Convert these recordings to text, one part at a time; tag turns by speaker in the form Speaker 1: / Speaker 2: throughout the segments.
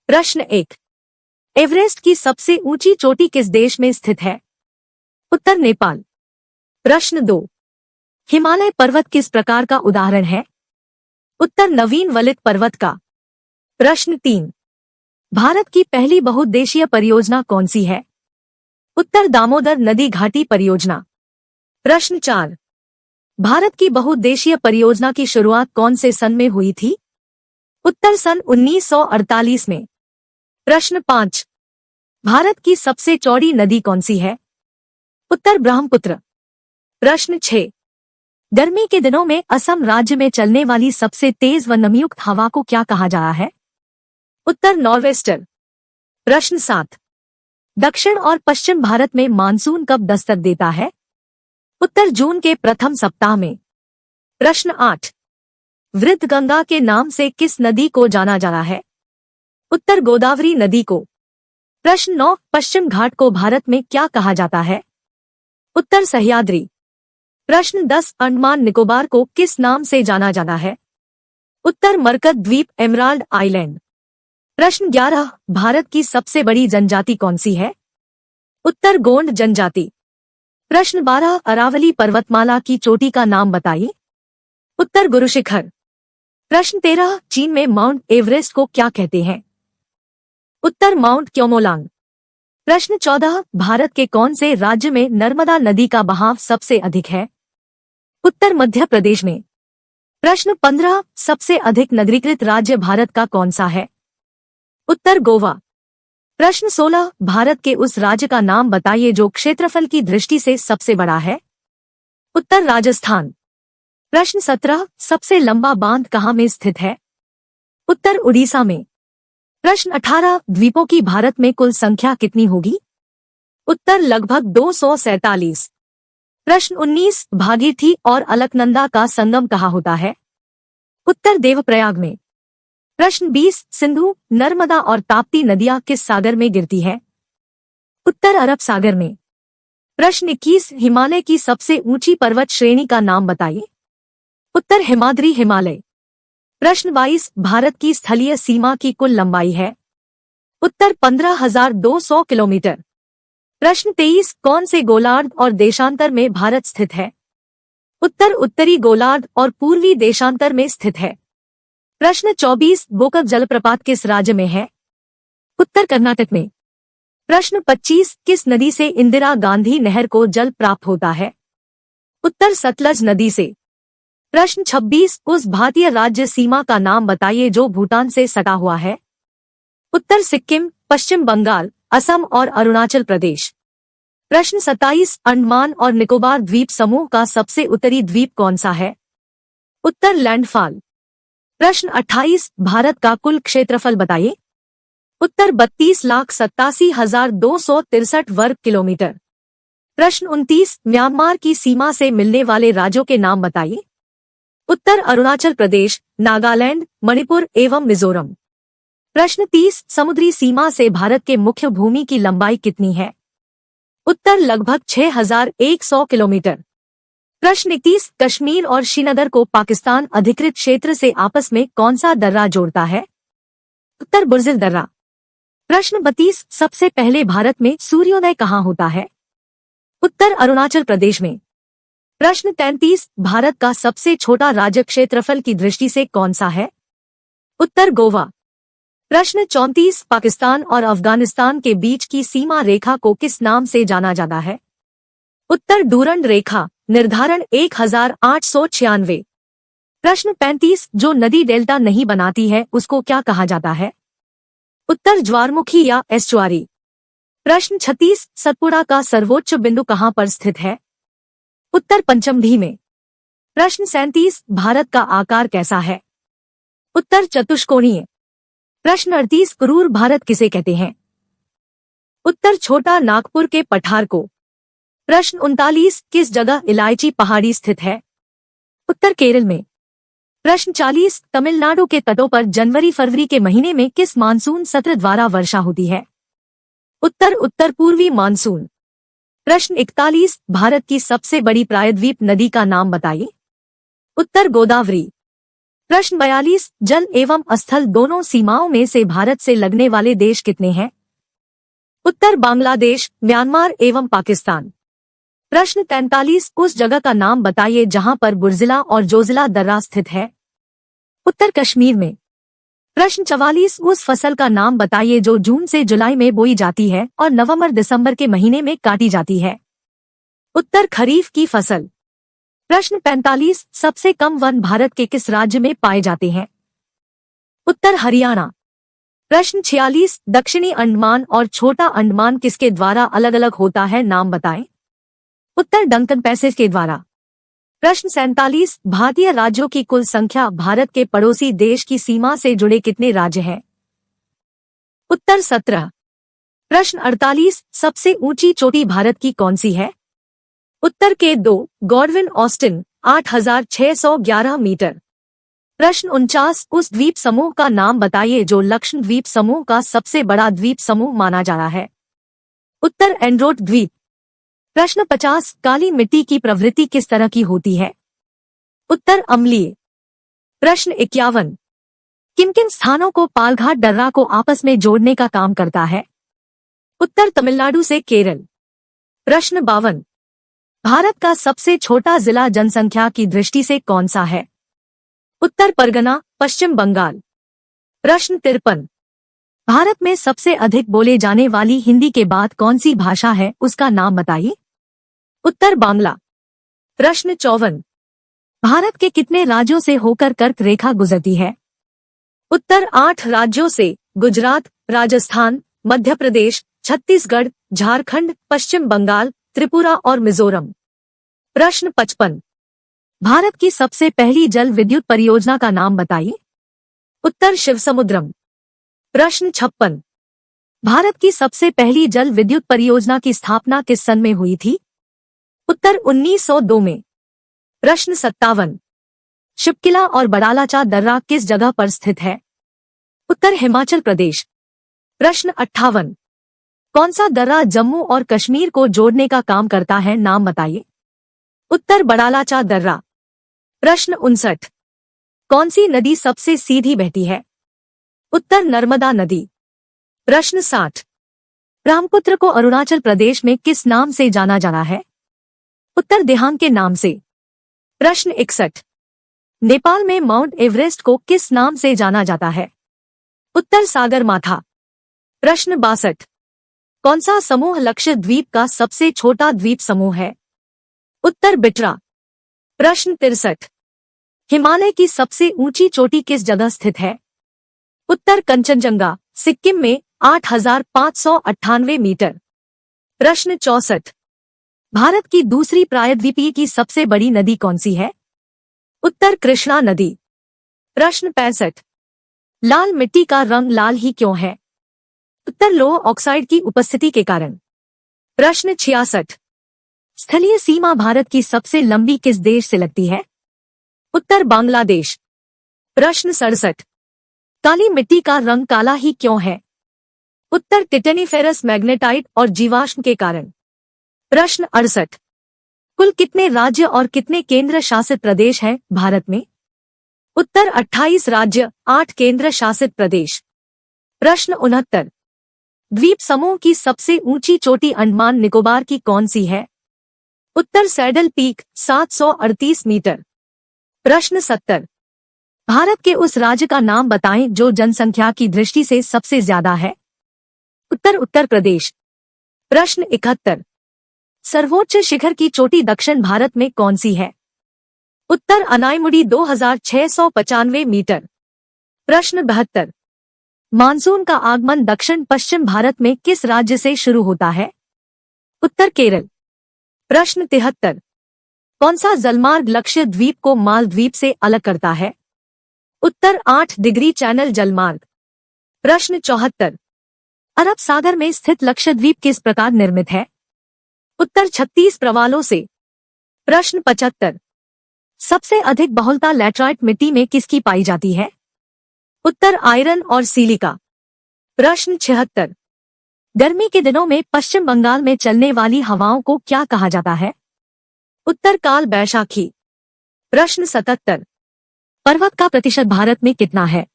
Speaker 1: प्रश्न 1। एवरेस्ट की सबसे ऊंची चोटी किस देश में स्थित है? उत्तर नेपाल। प्रश्न 2। हिमालय पर्वत किस प्रकार का उदाहरण है? उत्तर नवीन वलित पर्वत का। प्रश्न 3। भारत की पहली बहुउद्देशीय परियोजना कौन सी है? उत्तर दामोदर नदी घाटी परियोजना। प्रश्न 4। भारत की बहुउद्देशीय परियोजना की शुरुआत कौन से सन में हुई थी? उत्तर सन 1948 में। प्रश्न 5। भारत की सबसे चौड़ी नदी कौन सी है? उत्तर ब्रह्मपुत्र। प्रश्न 6। गर्मी के दिनों में असम राज्य में चलने वाली सबसे तेज व नमीयुक्त हवा को क्या कहा जाता है? उत्तर नॉर्वेस्टर। प्रश्न 7। दक्षिण और पश्चिम भारत में मानसून कब दस्तक देता है? उत्तर जून के प्रथम सप्ताह में। प्रश्न 8। वृद्ध गंगा के नाम से किस नदी को जाना जाता है? उत्तर गोदावरी नदी को। प्रश्न 9। पश्चिम घाट को भारत में क्या कहा जाता है? उत्तर सह्याद्री। प्रश्न 10। अंडमान निकोबार को किस नाम से जाना जाता है? उत्तर मरकत द्वीप एमराल्ड आइलैंड। प्रश्न 11। भारत की सबसे बड़ी जनजाति कौन सी है? उत्तर गोंड जनजाति। प्रश्न 12। अरावली पर्वतमाला की चोटी का नाम बताइए। उत्तर गुरुशिखर। प्रश्न 13। चीन में माउंट एवरेस्ट को क्या कहते हैं? उत्तर माउंट क्योमोलांग। प्रश्न 14। भारत के कौन से राज्य में नर्मदा नदी का बहाव सबसे अधिक है? उत्तर मध्य प्रदेश में। प्रश्न 15। सबसे अधिक नगरीकृत राज्य भारत का कौन सा है? उत्तर गोवा। प्रश्न 16। भारत के उस राज्य का नाम बताइए जो क्षेत्रफल की दृष्टि से सबसे बड़ा है? उत्तर राजस्थान। प्रश्न 17। सबसे लंबा बांध कहाँ में स्थित है? उत्तर उड़ीसा में। प्रश्न 18। द्वीपों की भारत में कुल संख्या कितनी होगी? उत्तर लगभग 247। प्रश्न 19। भागीरथी और अलकनंदा का संगम कहाँ होता है? उत्तर देवप्रयाग में। प्रश्न 20। सिंधु, नर्मदा और ताप्ती नदियां किस सागर में गिरती है? उत्तर अरब सागर में। प्रश्न 21। हिमालय की सबसे ऊंची पर्वत श्रेणी का नाम बताइए। उत्तर हिमाद्री हिमालय। प्रश्न 22। भारत की स्थलीय सीमा की कुल लंबाई है? उत्तर 15,200 किलोमीटर। प्रश्न 23। कौन से गोलार्ध और देशांतर में भारत स्थित है? उत्तर उत्तरी गोलार्ध और पूर्वी देशांतर में स्थित है। प्रश्न 24। बोकक जलप्रपात किस राज्य में है? उत्तर कर्नाटक में। प्रश्न 25। किस नदी से इंदिरा गांधी नहर को जल प्राप्त होता है? उत्तर सतलज नदी से। प्रश्न 26। उस भारतीय राज्य सीमा का नाम बताइए जो भूटान से सटा हुआ है? उत्तर सिक्किम, पश्चिम बंगाल, असम और अरुणाचल प्रदेश। प्रश्न 27। अंडमान और निकोबार द्वीप समूह का सबसे उत्तरी द्वीप कौन सा है? उत्तर लैंडफॉल। प्रश्न 28। भारत का कुल क्षेत्रफल बताइए। उत्तर 32,87,263 वर्ग किलोमीटर। प्रश्न 29। म्यांमार की सीमा से मिलने वाले राज्यों के नाम बताइए। उत्तर अरुणाचल प्रदेश, नागालैंड, मणिपुर एवं मिजोरम। प्रश्न 30। समुद्री सीमा से भारत के मुख्य भूमि की लंबाई कितनी है? उत्तर लगभग 6,100 किलोमीटर। प्रश्न 31। कश्मीर और श्रीनगर को पाकिस्तान अधिकृत क्षेत्र से आपस में कौन सा दर्रा जोड़ता है? उत्तर बुर्जिल दर्रा। प्रश्न 32। सबसे पहले भारत में सूर्योदय कहाँ होता है? उत्तर अरुणाचल प्रदेश में। प्रश्न 33। भारत का सबसे छोटा राज्य क्षेत्रफल की दृष्टि से कौन सा है? उत्तर गोवा। प्रश्न 34। पाकिस्तान और अफगानिस्तान के बीच की सीमा रेखा को किस नाम से जाना जाता है? उत्तर डूरंड रेखा। निर्धारण 1896। प्रश्न 35। जो नदी डेल्टा नहीं बनाती है उसको क्या कहा जाता है? उत्तर ज्वारमुखी या एस्चुआरी। प्रश्न 36। सतपुड़ा का सर्वोच्च बिंदु कहाँ पर स्थित है? उत्तर पंचमढ़ी में। प्रश्न 37। भारत का आकार कैसा है? उत्तर चतुष्कोणीय। प्रश्न 38। क्रूर भारत किसे कहते हैं? उत्तर छोटा नागपुर के पठार को। प्रश्न 39। किस जगह इलायची पहाड़ी स्थित है? उत्तर केरल में। प्रश्न 40। तमिलनाडु के तटों पर जनवरी फरवरी के महीने में किस मानसून सत्र द्वारा वर्षा होती है? उत्तर उत्तर पूर्वी मानसून। प्रश्न 41। भारत की सबसे बड़ी प्रायद्वीप नदी का नाम बताइए। उत्तर गोदावरी। प्रश्न 42, जल एवं स्थल दोनों सीमाओं में से भारत से लगने वाले देश कितने हैं? उत्तर बांग्लादेश, म्यांमार एवं पाकिस्तान। प्रश्न 43, उस जगह का नाम बताइए जहां पर बुर्जिला और जोजिला दर्रा स्थित है। उत्तर कश्मीर में। प्रश्न 44, उस फसल का नाम बताइए जो जून से जुलाई में बोई जाती है और नवंबर दिसंबर के महीने में काटी जाती है। उत्तर खरीफ की फसल। प्रश्न 45, सबसे कम वन भारत के किस राज्य में पाए जाते हैं? उत्तर हरियाणा। प्रश्न 46, दक्षिणी अंडमान और छोटा अंडमान किसके द्वारा अलग अलग होता है, नाम बताएं। उत्तर डंकन पैसेज के द्वारा। प्रश्न 47, भारतीय राज्यों की कुल संख्या भारत के पड़ोसी देश की सीमा से जुड़े कितने राज्य हैं? उत्तर 17। प्रश्न 48, सबसे ऊंची चोटी भारत की कौन सी है? उत्तर के 2, गॉडविन ऑस्टिन 8611 मीटर। प्रश्न 49, उस द्वीप समूह का नाम बताइए जो लक्षद्वीप समूह का सबसे बड़ा द्वीप समूह माना जा रहा है। उत्तर एंड्रोट द्वीप। प्रश्न 50, काली मिट्टी की प्रवृत्ति किस तरह की होती है? उत्तर अम्लीय। प्रश्न 51, किन किन स्थानों को पालघाट दर्रा को आपस में जोड़ने का काम करता है? उत्तर तमिलनाडु से केरल। प्रश्न 52, भारत का सबसे छोटा जिला जनसंख्या की दृष्टि से कौन सा है? उत्तर परगना, पश्चिम बंगाल। प्रश्न 53, भारत में सबसे अधिक बोले जाने वाली हिंदी के बाद कौन सी भाषा है, उसका नाम बताइए। उत्तर बांग्ला। प्रश्न 54, भारत के कितने राज्यों से होकर कर्क रेखा गुजरती है? उत्तर 8 राज्यों से, गुजरात, राजस्थान, मध्य प्रदेश, छत्तीसगढ़, झारखंड, पश्चिम बंगाल, त्रिपुरा और मिजोरम। प्रश्न 55, भारत की सबसे पहली जल विद्युत परियोजना का नाम बताइए। उत्तर शिवसमुद्रम। प्रश्न 56, भारत की सबसे पहली जल विद्युत परियोजना की स्थापना किस सन में हुई थी? उत्तर 1902 में। प्रश्न 57, शिपकिला और बड़ालाचा दर्रा किस जगह पर स्थित है? उत्तर हिमाचल प्रदेश। प्रश्न 58, कौन सा दर्रा जम्मू और कश्मीर को जोड़ने का काम करता है, नाम बताइए। उत्तर बड़ालाचा दर्रा। प्रश्न 59, कौन सी नदी सबसे सीधी बहती है? उत्तर नर्मदा नदी। प्रश्न 60, ब्रह्मपुत्र को अरुणाचल प्रदेश में किस नाम से जाना जाता है? उत्तर देहांग के नाम से। प्रश्न 61, नेपाल में माउंट एवरेस्ट को किस नाम से जाना जाता है? उत्तर सागर माथा। प्रश्न 62, कौन सा समूह लक्षद्वीप का सबसे छोटा द्वीप समूह है? उत्तर बिटरा। प्रश्न 63, हिमालय की सबसे ऊंची चोटी किस जगह स्थित है? उत्तर कंचनजंगा, सिक्किम में 8598 मीटर। प्रश्न 64, भारत की दूसरी प्रायद्वीपीय की सबसे बड़ी नदी कौन सी है? उत्तर कृष्णा नदी। प्रश्न 65, लाल मिट्टी का रंग लाल ही क्यों है? उत्तर लोह ऑक्साइड की उपस्थिति के कारण। प्रश्न 66, स्थलीय सीमा भारत की सबसे लंबी किस देश से लगती है? उत्तर बांग्लादेश। प्रश्न 67, काली मिट्टी का रंग काला ही क्यों है? उत्तर टिटेनिफेरस मैग्नेटाइट और जीवाश्म के कारण। प्रश्न 68, कुल कितने राज्य और कितने केंद्र शासित प्रदेश हैं भारत में? उत्तर 28 राज्य, 8 केंद्र शासित प्रदेश। प्रश्न 69, द्वीप समूह की सबसे ऊंची चोटी अंडमान निकोबार की कौन सी है? उत्तर सैडल पीक 738 मीटर। प्रश्न 70, भारत के उस राज्य का नाम बताएं जो जनसंख्या की दृष्टि से सबसे ज्यादा है। उत्तर उत्तर प्रदेश। प्रश्न 71, सर्वोच्च शिखर की चोटी दक्षिण भारत में कौन सी है? उत्तर अनाईमुड़ी 2695 मीटर। प्रश्न 72, मानसून का आगमन दक्षिण पश्चिम भारत में किस राज्य से शुरू होता है? उत्तर केरल। प्रश्न 73, कौन सा जलमार्ग लक्षद्वीप को मालदीव से अलग करता है? उत्तर 8 डिग्री चैनल जलमार्ग। प्रश्न 74, अरब सागर में स्थित लक्षद्वीप किस प्रकार निर्मित है? उत्तर 36 प्रवालों से। प्रश्न 75, सबसे अधिक बहुलता लैटराइट मिट्टी में किसकी पाई जाती है? उत्तर आयरन और सिलिका। प्रश्न 76, गर्मी के दिनों में पश्चिम बंगाल में चलने वाली हवाओं को क्या कहा जाता है? उत्तर काल बैशाखी। प्रश्न 77, पर्वत का प्रतिशत भारत में कितना है?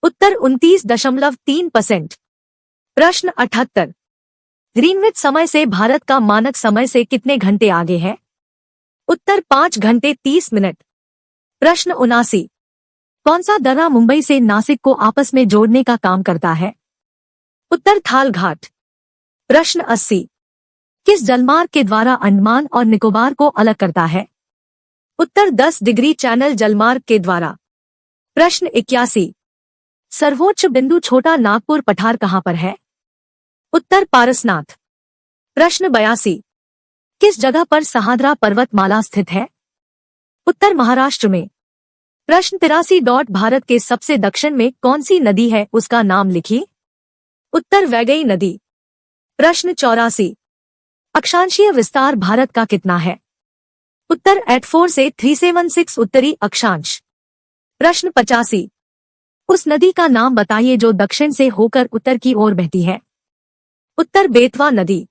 Speaker 1: उत्तर 29.3%। प्रश्न 78। ग्रीनविच समय से भारत का मानक समय से कितने घंटे आगे है? उत्तर 5 घंटे 30 मिनट। प्रश्न 79। कौन सा दर्रा मुंबई से नासिक को आपस में जोड़ने का काम करता है? उत्तर थाल घाट। प्रश्न 80। किस जलमार्ग के द्वारा अंडमान और निकोबार को अलग करता है? उत्तर 10 डिग्री चैनल जलमार्ग के द्वारा। प्रश्न 81। सर्वोच्च बिंदु छोटा नागपुर पठार कहाँ पर है? उत्तर पारसनाथ। प्रश्न 82। किस जगह पर सहाद्रा पर्वतमाला स्थित है? उत्तर महाराष्ट्र में। प्रश्न 83। भारत के सबसे दक्षिण में कौन सी नदी है, उसका नाम लिखिए। उत्तर वैगई नदी। प्रश्न 84। अक्षांशीय विस्तार भारत का कितना है? उत्तर 84 से 376 उत्तरी अक्षांश। प्रश्न 85। उस नदी का नाम बताइए जो दक्षिण से होकर उत्तर की ओर बहती है। उत्तर बेतवा नदी।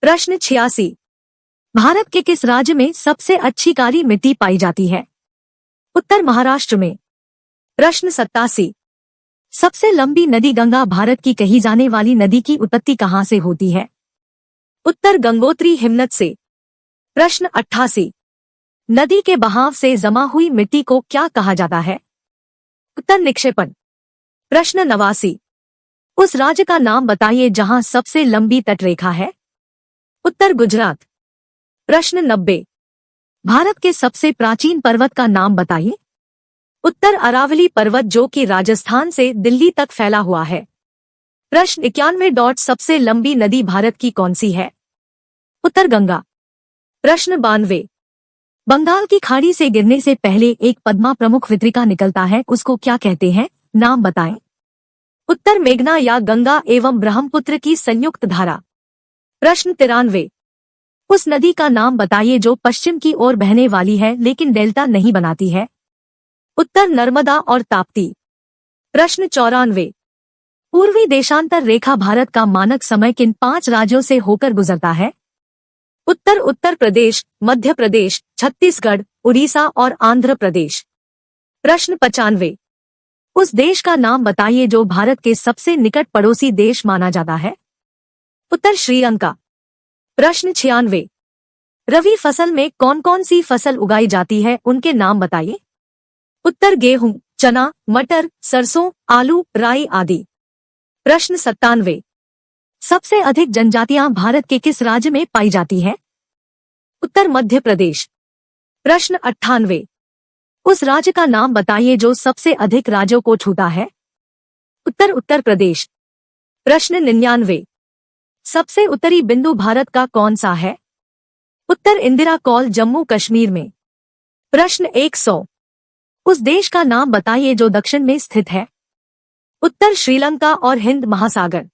Speaker 1: प्रश्न 86। भारत के किस राज्य में सबसे अच्छी काली मिट्टी पाई जाती है? उत्तर महाराष्ट्र में। प्रश्न 87। सबसे लंबी नदी गंगा भारत की कही जाने वाली नदी की उत्पत्ति कहाँ से होती है? उत्तर गंगोत्री हिमनद से। प्रश्न 88। नदी के बहाव से जमा हुई मिट्टी को क्या कहा जाता है? उत्तर निक्षेपण। प्रश्न 89। उस राज्य का नाम बताइए जहां सबसे लंबी तटरेखा है। उत्तर गुजरात। प्रश्न 90। भारत के सबसे प्राचीन पर्वत का नाम बताइए। उत्तर अरावली पर्वत जो कि राजस्थान से दिल्ली तक फैला हुआ है। प्रश्न 91। सबसे लंबी नदी भारत की कौन सी है? उत्तर गंगा। प्रश्न 92। बंगाल की खाड़ी से गिरने से पहले एक पद्मा प्रमुख वितरिका निकलता है, उसको क्या कहते हैं? नाम बताएं। उत्तर मेघना या गंगा एवं ब्रह्मपुत्र की संयुक्त धारा। प्रश्न 93। उस नदी का नाम बताइए जो पश्चिम की ओर बहने वाली है लेकिन डेल्टा नहीं बनाती है। उत्तर नर्मदा और ताप्ती। प्रश्न 94। पूर्वी देशांतर रेखा भारत का मानक समय किन 5 राज्यों से होकर गुजरता है? उत्तर उत्तर प्रदेश, मध्य प्रदेश, छत्तीसगढ़, उड़ीसा और आंध्र प्रदेश। प्रश्न 95। उस देश का नाम बताइए जो भारत के सबसे निकट पड़ोसी देश माना जाता है। उत्तर श्रीलंका। प्रश्न 96। रबी फसल में कौन कौन सी फसल उगाई जाती है, उनके नाम बताइए। उत्तर गेहूं, चना, मटर, सरसों, आलू, राई आदि। प्रश्न 97। सबसे अधिक जनजातियां भारत के किस राज्य में पाई जाती है? उत्तर मध्य प्रदेश। प्रश्न 98। उस राज्य का नाम बताइए जो सबसे अधिक राज्यों को छूता है। उत्तर उत्तर प्रदेश। प्रश्न 99। सबसे उत्तरी बिंदु भारत का कौन सा है? उत्तर इंदिरा कौल जम्मू कश्मीर में। प्रश्न 100। उस देश का नाम बताइए जो दक्षिण में स्थित है। उत्तर श्रीलंका और हिंद महासागर।